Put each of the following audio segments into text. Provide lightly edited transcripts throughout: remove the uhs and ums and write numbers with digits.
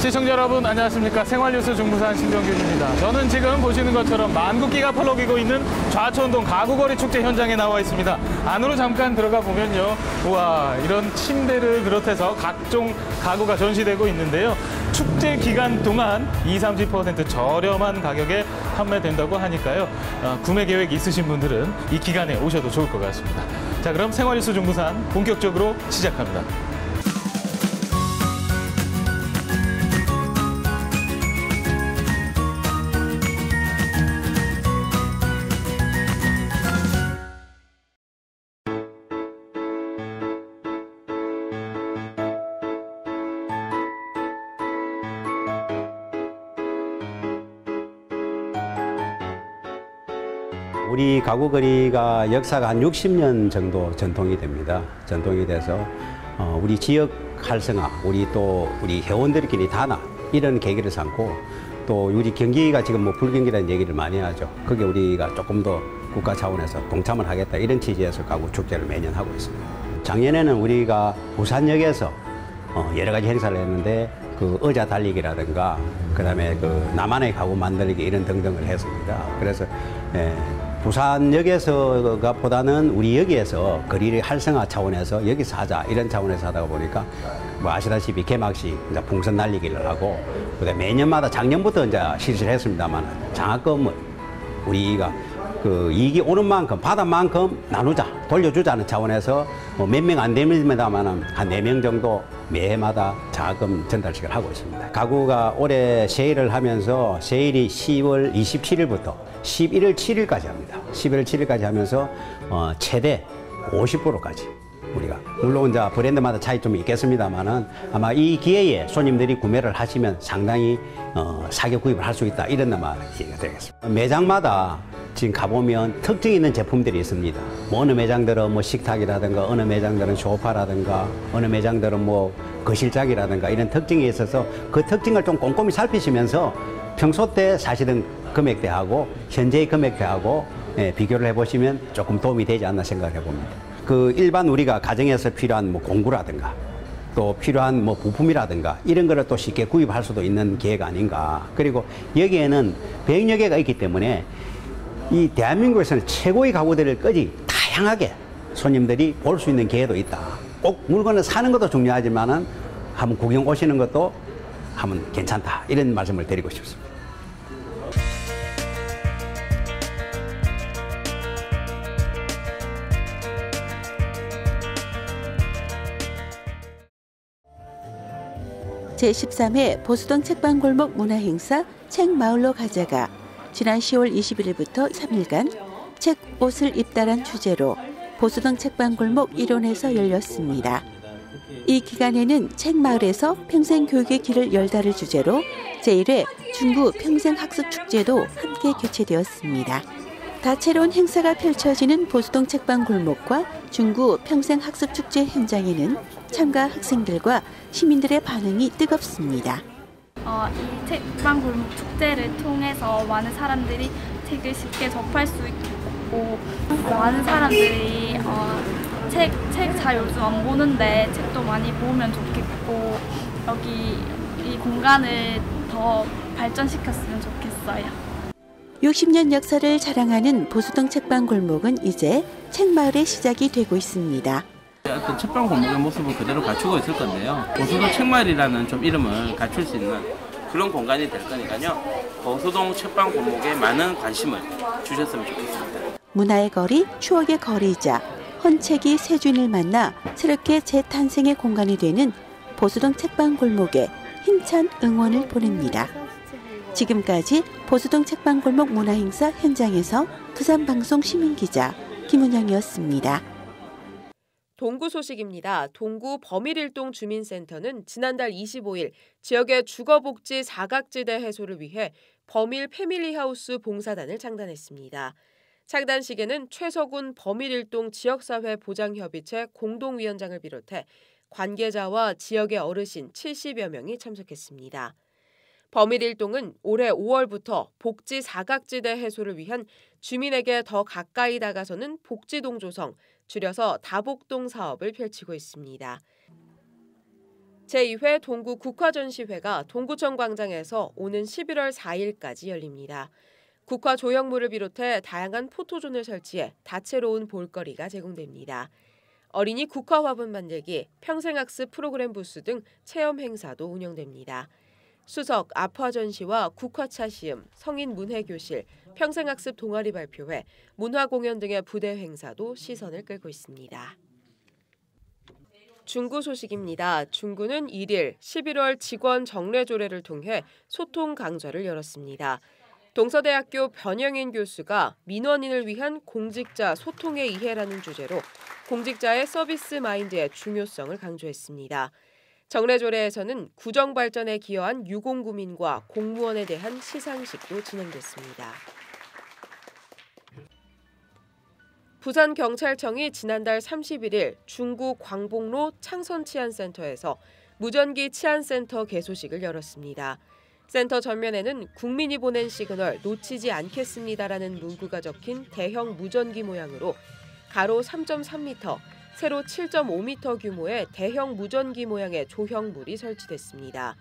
시청자 여러분 안녕하십니까. 생활뉴스 중부산 신정균입니다. 저는 지금 보시는 것처럼 만국기가 펄럭이고 있는 좌천동 가구거리 축제 현장에 나와 있습니다. 안으로 잠깐 들어가 보면요. 우와, 이런 침대를 비롯해서 각종 가구가 전시되고 있는데요. 축제 기간 동안 20~30% 저렴한 가격에 판매된다고 하니까요. 구매 계획 있으신 분들은 이 기간에 오셔도 좋을 것 같습니다. 자, 그럼 생활뉴스 중부산 본격적으로 시작합니다. 우리 가구거리가 역사가 한 60년 정도 전통이 됩니다. 전통이 돼서 우리 지역 활성화, 우리 회원들끼리 다나 이런 계기를 삼고, 또 우리 경기가 지금 뭐 불경기라는 얘기를 많이 하죠. 거기에 우리가 조금 더 국가 차원에서 동참을 하겠다, 이런 취지에서 가구 축제를 매년 하고 있습니다. 작년에는 우리가 부산역에서 여러 가지 행사를 했는데, 그 의자 달리기라든가 그다음에 그 나만의 가구 만들기 이런 등등을 했습니다. 그래서 부산역에서가 보다는 우리 여기에서 거리를 활성화 차원에서 여기서 하자, 이런 차원에서 하다 보니까 뭐 아시다시피 개막식 이제 풍선 날리기를 하고, 그다음에 매년마다 작년부터 이제 실시를 했습니다만 장학금을 우리가 그 이익이 오는 만큼 받은 만큼 나누자, 돌려주자는 차원에서 뭐 몇 명 안 됩니다만 한 4명 정도 매해마다 장학금 전달식을 하고 있습니다. 가구가 올해 세일을 하면서, 세일이 10월 27일부터 11월 7일까지 합니다. 11월 7일까지 하면서 최대 50%까지 우리가, 물론 이제 브랜드마다 차이점이 있겠습니다만은 아마 이 기회에 손님들이 구매를 하시면 상당히 사격 구입을 할 수 있다, 이런 아마 얘기가 되겠습니다. 매장마다 지금 가보면 특징 있는 제품들이 있습니다. 뭐 어느 매장들은 뭐 식탁이라든가, 어느 매장들은 소파라든가, 어느 매장들은 뭐 거실장이라든가, 이런 특징이 있어서 그 특징을 좀 꼼꼼히 살피시면서 평소 때 사실은 금액대하고 현재의 금액대하고 비교를 해보시면 조금 도움이 되지 않나 생각을 해봅니다. 그 일반 우리가 가정에서 필요한 뭐 공구라든가 또 필요한 뭐 부품이라든가 이런 거를 또 쉽게 구입할 수도 있는 기회가 아닌가. 그리고 여기에는 100여 개가 있기 때문에 이 대한민국에서는 최고의 가구들까지 다양하게 손님들이 볼 수 있는 기회도 있다. 꼭 물건을 사는 것도 중요하지만은 한번 구경 오시는 것도 한번 괜찮다, 이런 말씀을 드리고 싶습니다. 제13회 보수동 책방골목 문화행사 책마을로 가자가 지난 10월 21일부터 3일간 책 옷을 입다란 주제로 보수동 책방골목 1원에서 열렸습니다. 이 기간에는 책마을에서 평생교육의 길을 열다를 주제로 제1회 중구 평생학습축제도 함께 개최되었습니다. 다채로운 행사가 펼쳐지는 보수동 책방골목과 중구 평생학습축제 현장에는 참가 학생들과 시민들의 반응이 뜨겁습니다. 이 책방골목 축제를 통해서 많은 사람들이 책을 쉽게 접할 수 있고, 많은 사람들이 책 잘 요즘 안 보는데 책도 많이 보면 좋겠고, 여기 이 공간을 더 발전시켰으면 좋겠어요. 60년 역사를 자랑하는 보수동 책방골목은 이제 책마을의 시작이 되고 있습니다. 어떤 책방 골목의 모습을 그대로 갖추고 있을 건데요. 보수동 책마을이라는 좀 이름을 갖출 수 있는 그런 공간이 될 거니까요. 보수동 책방 골목에 많은 관심을 주셨으면 좋겠습니다. 문화의 거리, 추억의 거리이자 헌책이 새 주인을 만나 새롭게 재탄생의 공간이 되는 보수동 책방 골목에 힘찬 응원을 보냅니다. 지금까지 보수동 책방 골목 문화행사 현장에서 부산방송 시민기자 김은영이었습니다. 동구 소식입니다. 동구 범일일동 주민센터는 지난달 25일 지역의 주거복지 사각지대 해소를 위해 범일 패밀리하우스 봉사단을 창단했습니다. 창단식에는 최석훈 범일일동 지역사회 보장협의체 공동위원장을 비롯해 관계자와 지역의 어르신 70여 명이 참석했습니다. 범일일동은 올해 5월부터 복지 사각지대 해소를 위한 주민에게 더 가까이 다가서는 복지동 조성, 줄여서 다복동 사업을 펼치고 있습니다. 제2회 동구 국화전시회가 동구청 광장에서 오는 11월 4일까지 열립니다. 국화 조형물을 비롯해 다양한 포토존을 설치해 다채로운 볼거리가 제공됩니다. 어린이 국화 화분 만들기, 평생학습 프로그램 부스 등 체험 행사도 운영됩니다. 수석, 아화 전시와 국화차 시음, 성인 문해교실, 평생학습 동아리 발표회, 문화공연 등의 부대 행사도 시선을 끌고 있습니다. 중구 소식입니다. 중구는 1일 11월 직원 정례조례를 통해 소통 강좌를 열었습니다. 동서대학교 변영인 교수가 민원인을 위한 공직자 소통의 이해라는 주제로 공직자의 서비스 마인드의 중요성을 강조했습니다. 정례조례에서는 구정 발전에 기여한 유공구민과 공무원에 대한 시상식도 진행됐습니다. 부산경찰청이 지난달 31일 중구 광복로 창선치안센터에서 무전기 치안센터 개소식을 열었습니다. 센터 전면에는 국민이 보낸 시그널 놓치지 않겠습니다라는 문구가 적힌 대형 무전기 모양으로 가로 3.3m, 세로 7.5m 규모의 대형 무전기 모양의 조형물이 설치됐습니다.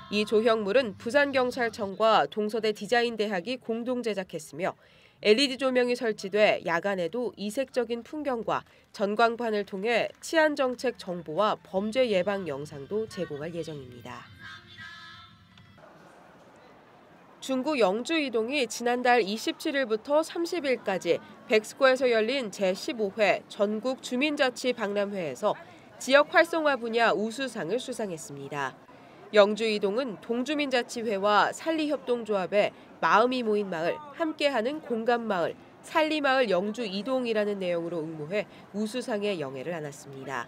이 조형물은 부산경찰청과 동서대 디자인대학이 공동 제작했으며 LED 조명이 설치돼 야간에도 이색적인 풍경과 전광판을 통해 치안정책 정보와 범죄 예방 영상도 제공할 예정입니다. 중구 영주 이동이 지난달 27일부터 30일까지 백스코에서 열린 제15회 전국 주민자치 박람회에서 지역 활성화 분야 우수상을 수상했습니다. 영주 이동은 동주민자치회와 산리협동조합의 마음이 모인 마을, 함께하는 공감마을, 산리마을 영주 이동이라는 내용으로 응모해 우수상의 영예를 안았습니다.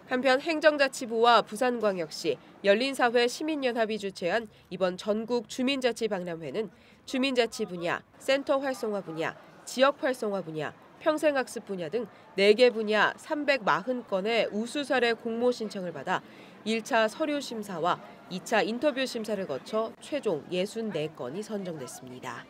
한편 행정자치부와 부산광역시, 열린사회 시민연합이 주최한 이번 전국 주민자치 박람회는 주민자치 분야, 센터 활성화 분야, 지역 활성화 분야, 평생학습 분야 등 4개 분야 340건의 우수 사례 공모 신청을 받아 1차 서류 심사와 2차 인터뷰 심사를 거쳐 최종 64건이 선정됐습니다.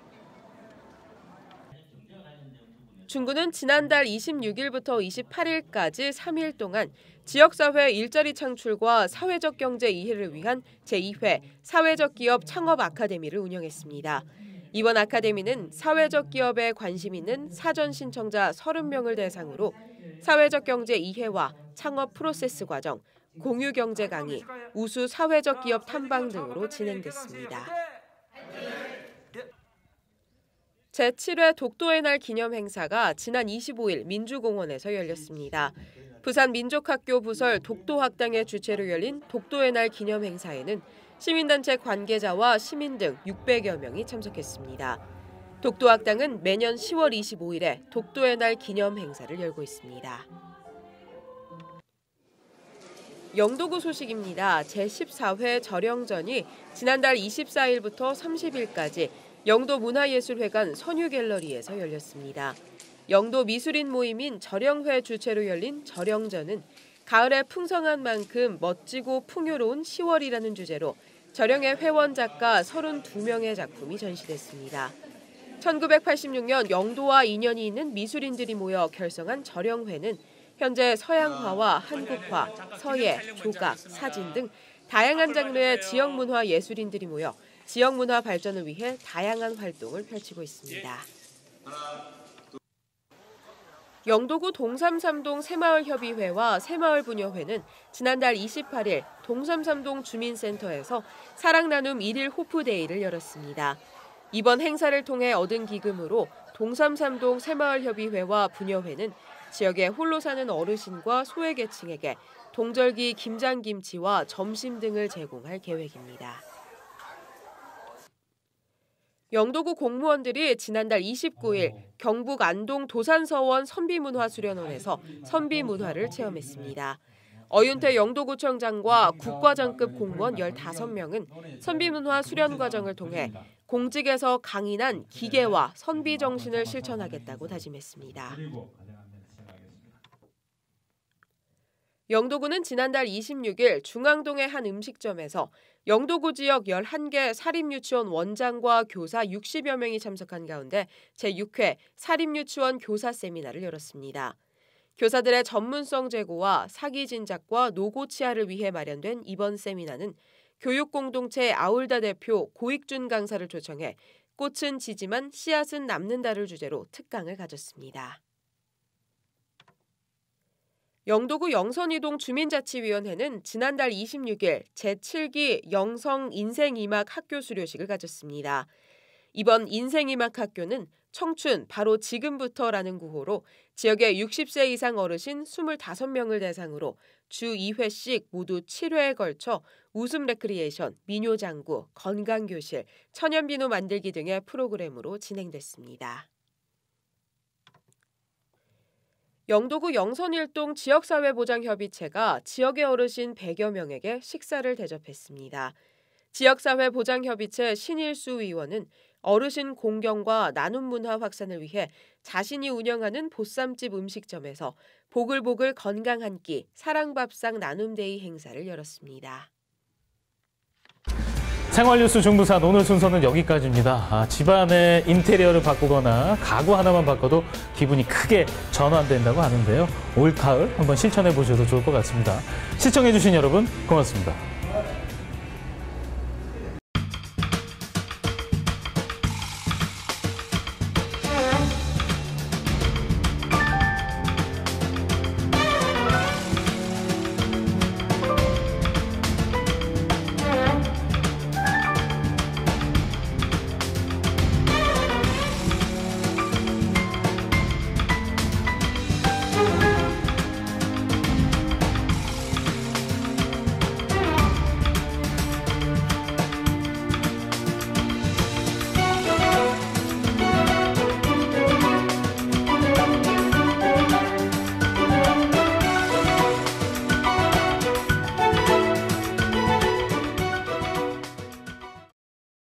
중구는 지난달 26일부터 28일까지 3일 동안 지역사회 일자리 창출과 사회적 경제 이해를 위한 제2회 사회적 기업 창업 아카데미를 운영했습니다. 이번 아카데미는 사회적 기업에 관심 있는 사전 신청자 30명을 대상으로 사회적 경제 이해와 창업 프로세스 과정, 공유 경제 강의, 우수 사회적 기업 탐방 등으로 진행됐습니다. 제7회 독도의 날 기념 행사가 지난 25일 민주공원에서 열렸습니다. 부산민족학교 부설 독도학당의 주최로 열린 독도의 날 기념 행사에는 시민단체 관계자와 시민 등 600여 명이 참석했습니다. 독도학당은 매년 10월 25일에 독도의 날 기념 행사를 열고 있습니다. 영도구 소식입니다. 제14회 절영전이 지난달 24일부터 30일까지 영도문화예술회관 선유갤러리에서 열렸습니다. 영도 미술인 모임인 절영회 주최로 열린 절영전은 가을에 풍성한 만큼 멋지고 풍요로운 10월이라는 주제로 절영회 회원 작가 32명의 작품이 전시됐습니다. 1986년 영도와 인연이 있는 미술인들이 모여 결성한 절영회는 현재 서양화와 한국화, 서예, 조각, 사진 등 다양한 장르의 지역문화 예술인들이 모여 지역문화 발전을 위해 다양한 활동을 펼치고 있습니다. 영도구 동삼삼동 새마을협의회와 새마을부녀회는 지난달 28일 동삼삼동 주민센터에서 사랑나눔 1일 호프데이를 열었습니다. 이번 행사를 통해 얻은 기금으로 동삼삼동 새마을협의회와 부녀회는 지역에 홀로 사는 어르신과 소외계층에게 동절기 김장김치와 점심 등을 제공할 계획입니다. 영도구 공무원들이 지난달 29일 경북 안동 도산서원 선비문화수련원에서 선비문화를 체험했습니다. 어윤태 영도구청장과 국과장급 공무원 15명은 선비문화 수련 과정을 통해 공직에서 강인한 기계와 선비 정신을 실천하겠다고 다짐했습니다. 영도구는 지난달 26일 중앙동의 한 음식점에서 영도구 지역 11개 사립유치원 원장과 교사 60여 명이 참석한 가운데 제6회 사립유치원 교사 세미나를 열었습니다. 교사들의 전문성 제고와 사기 진작과 노고 치하를 위해 마련된 이번 세미나는 교육공동체 아울다 대표 고익준 강사를 초청해 꽃은 지지만 씨앗은 남는다를 주제로 특강을 가졌습니다. 영도구 영선이동 주민자치위원회는 지난달 26일 제7기 영성 인생이막 학교 수료식을 가졌습니다. 이번 인생이막 학교는 청춘 바로 지금부터라는 구호로 지역의 60세 이상 어르신 25명을 대상으로 주 2회씩 모두 7회에 걸쳐 웃음 레크리에이션, 민요장구, 건강교실, 천연비누 만들기 등의 프로그램으로 진행됐습니다. 영도구 영선일동 지역사회보장협의체가 지역의 어르신 100여 명에게 식사를 대접했습니다. 지역사회보장협의체 신일수 의원은 어르신 공경과 나눔 문화 확산을 위해 자신이 운영하는 보쌈집 음식점에서 보글보글 건강 한 끼 사랑밥상 나눔데이 행사를 열었습니다. 생활뉴스 중부산 오늘 순서는 여기까지입니다. 집안의 인테리어를 바꾸거나 가구 하나만 바꿔도 기분이 크게 전환된다고 하는데요. 올 가을 한번 실천해 보셔도 좋을 것 같습니다. 시청해 주신 여러분 고맙습니다.